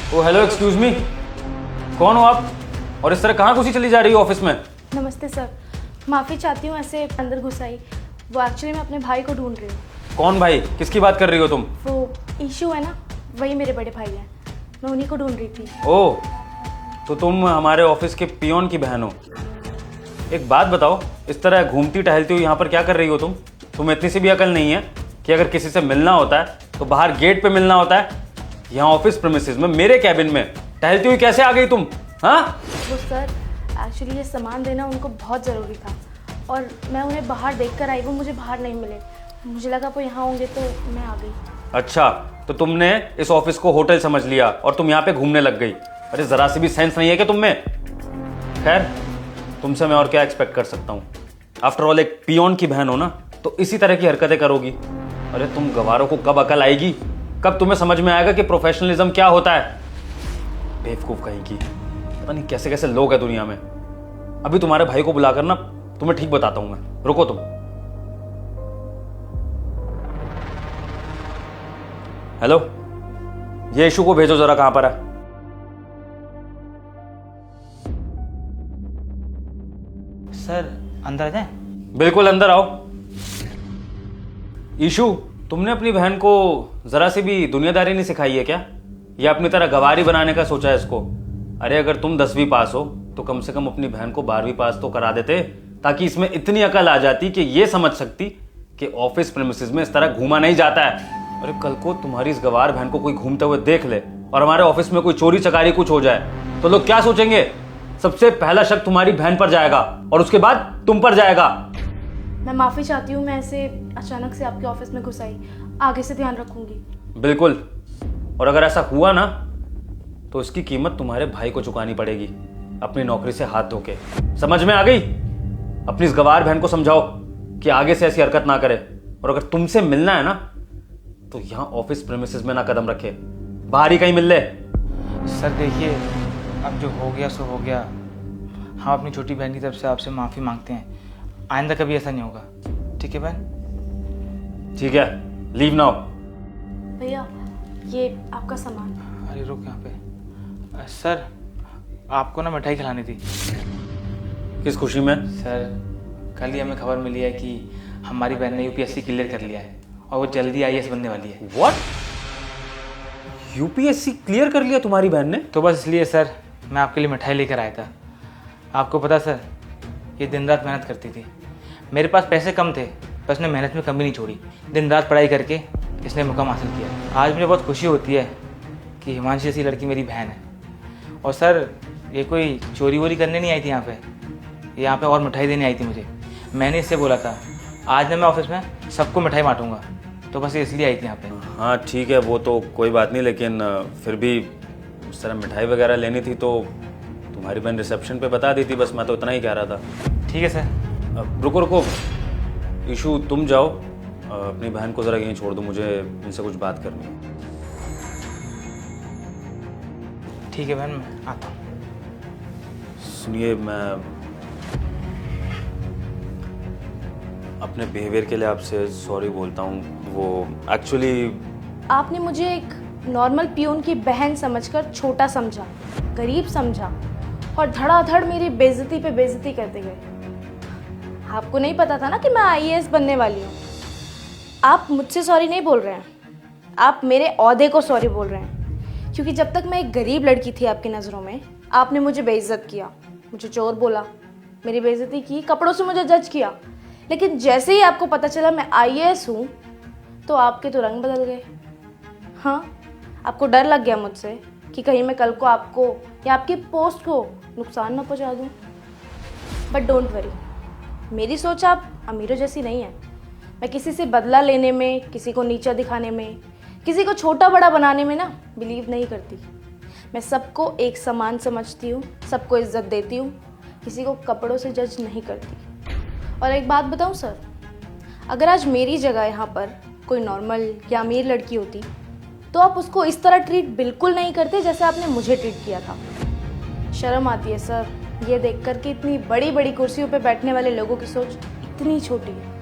ओ hello, excuse me, कौन हो आप और इस तरह कहाँ घुसी चली जा रही हो ऑफिस में? नमस्ते सर, माफ़ी चाहती हूँ ऐसे अंदर घुस आई। वो एक्चुअली मैं अपने भाई को ढूंढ रही हूँ। कौन भाई? किसकी बात कर रही हो तुम? वो ईशू है ना, वही मेरे बड़े भाई हैं। मैं उन्हीं को ढूंढ रही थी। ओह, तो तुम हमारे ऑफिस के पियोन की बहन हो। एक बात बताओ, इस तरह घूमती टहलती हुई यहाँ पर क्या कर रही हो तुम? तुम्हें इतनी सी भी अकल नहीं है कि अगर किसी से मिलना होता है तो बाहर गेट पे मिलना होता है? यहाँ ऑफिस प्रीमिसेस में मेरे कैबिन में टहलती हुई कैसे आ गई तुम? हाँ? वो सर, एक्चुअली ये सामान देना उनको बहुत ज़रूरी था और मैं उन्हें बाहर देख कर आई। वो मुझे बाहर नहीं मिले, मुझे लगा वो यहाँ होंगे तो मैं आ गई। अच्छा, तो तुमने इस ऑफिस को होटल समझ लिया और तुम यहाँ पे घूमने लग गई। अरे जरा सी भी सेंस नहीं है क्या तुम में? खैर, तुमसे मैं और क्या एक्सपेक्ट कर सकता हूँ? आफ्टर ऑल एक पियोन की बहन हो ना, तो इसी तरह की हरकतें करोगी। अरे तुम गवारों को कब अकल आएगी? कब तुम्हें समझ में आएगा कि प्रोफेशनलिज्म क्या होता है? बेवकूफ कहीं की, पता नहीं कैसे कैसे लोग हैं दुनिया में। अभी तुम्हारे भाई को बुलाकर ना तुम्हें ठीक बताता हूं मैं। रुको तुम। हेलो, ये इशू को भेजो जरा, कहां पर है? सर अंदर आ जाए? बिल्कुल अंदर आओ। ईशू, तुमने अपनी बहन को जरा सी भी दुनियादारी नहीं सिखाई है क्या? या अपनी तरह गवारी बनाने का सोचा है इसको? अरे अगर तुम 10वीं पास हो तो कम से कम अपनी बहन को 12वीं पास तो करा देते, ताकि इसमें इतनी अकल आ जाती कि ये समझ सकती कि ऑफिस प्रीमिसेस में इस तरह घूमा नहीं जाता है। अरे कल को तुम्हारी इस गवार बहन को कोई घूमते हुए देख ले और हमारे ऑफिस में कोई चोरी चकारी कुछ हो जाए तो लोग क्या सोचेंगे? सबसे पहला शक तुम्हारी बहन पर जाएगा और उसके बाद तुम पर जाएगा। मैं माफ़ी चाहती हूँ, मैं ऐसे अचानक से आपके ऑफिस में घुस आई। आगे से ध्यान रखूंगी। बिल्कुल, और अगर ऐसा हुआ ना तो इसकी कीमत तुम्हारे भाई को चुकानी पड़ेगी, अपनी नौकरी से हाथ धोके। समझ में आ गई? अपनी इस गवार बहन को समझाओ कि आगे से ऐसी हरकत ना करे, और अगर तुमसे मिलना है ना तो यहाँ ऑफिस प्रीमिसेस में ना कदम रखे, बाहर ही कहीं मिल ले। सर देखिए, अब जो हो गया सो हो गया। हम अपनी छोटी बहन की तरफ से आपसे माफ़ी मांगते हैं। आइंदा कभी ऐसा नहीं होगा, ठीक है बहन? ठीक है, लीव नाउ। भैया, ये आपका सामान। अरे रुक यहाँ पे। सर आपको ना मिठाई खिलानी थी। किस खुशी में? सर कल ही हमें खबर मिली है कि हमारी बहन ने यूपीएससी क्लियर कर लिया है और वो जल्दी आईएएस बनने वाली है। व्हाट? यूपीएससी क्लियर कर लिया तुम्हारी बहन ने? तो बस इसलिए सर मैं आपके लिए मिठाई लेकर आया था। आपको पता सर, ये दिन रात मेहनत करती थी। मेरे पास पैसे कम थे पर इसने मेहनत में कमी नहीं छोड़ी। दिन रात पढ़ाई करके इसने मुकाम हासिल किया। आज मुझे बहुत खुशी होती है कि हिमांशी जैसी लड़की मेरी बहन है। और सर ये कोई चोरी वोरी करने नहीं आई थी यहाँ पे और मिठाई देने आई थी मुझे। मैंने इससे बोला था आज ना मैं ऑफिस में सबको मिठाई बांटूंगा, तो बस इसलिए आई थी यहाँ पे। हाँ ठीक है, वो तो कोई बात नहीं, लेकिन फिर भी उस तरह मिठाई वगैरह लेनी थी तो तुम्हारी बहन रिसेप्शन पे बता दी थी। बस मैं तो इतना ही कह रहा था। ठीक है सर। रुको रुको, ईशू तुम जाओ, अपनी बहन को ज़रा यहीं छोड़ दो, मुझे इनसे कुछ बात करनी है। ठीक है बहन, मैं आता हूँ। सुनिए, मैं अपने बिहेवियर के लिए आपसे सॉरी बोलता हूँ। वो एक्चुअली आपने मुझे एक नॉर्मल पियून की बहन समझकर छोटा समझा, गरीब समझा और धड़ाधड़ मेरी बेइज्जती पे बेइज्जती करते गए। आपको नहीं पता था ना कि मैं आईएएस बनने वाली हूँ। आप मुझसे सॉरी नहीं बोल रहे हैं, आप मेरे ओहदे को सॉरी बोल रहे हैं। क्योंकि जब तक मैं एक गरीब लड़की थी आपकी नज़रों में, आपने मुझे बेइज्जत किया, मुझे चोर बोला, मेरी बेइज्जती की, कपड़ों से मुझे जज किया। लेकिन जैसे ही आपको पता चला मैं आईएएस हूँ तो आपके तो रंग बदल गए। हाँ, आपको डर लग गया मुझसे कि कहीं मैं कल को आपको या आपकी पोस्ट को नुकसान ना पहुँचा दूँ। बट डोंट वरी, मेरी सोच आप अमीरों जैसी नहीं है। मैं किसी से बदला लेने में, किसी को नीचा दिखाने में, किसी को छोटा बड़ा बनाने में ना बिलीव नहीं करती। मैं सबको एक समान समझती हूँ, सबको इज्जत देती हूँ, किसी को कपड़ों से जज नहीं करती। और एक बात बताऊँ सर, अगर आज मेरी जगह यहाँ पर कोई नॉर्मल या अमीर लड़की होती तो आप उसको इस तरह ट्रीट बिल्कुल नहीं करते जैसे आपने मुझे ट्रीट किया था। शर्म आती है सर ये देखकर कि इतनी बड़ी बड़ी कुर्सियों पे बैठने वाले लोगों की सोच इतनी छोटी है।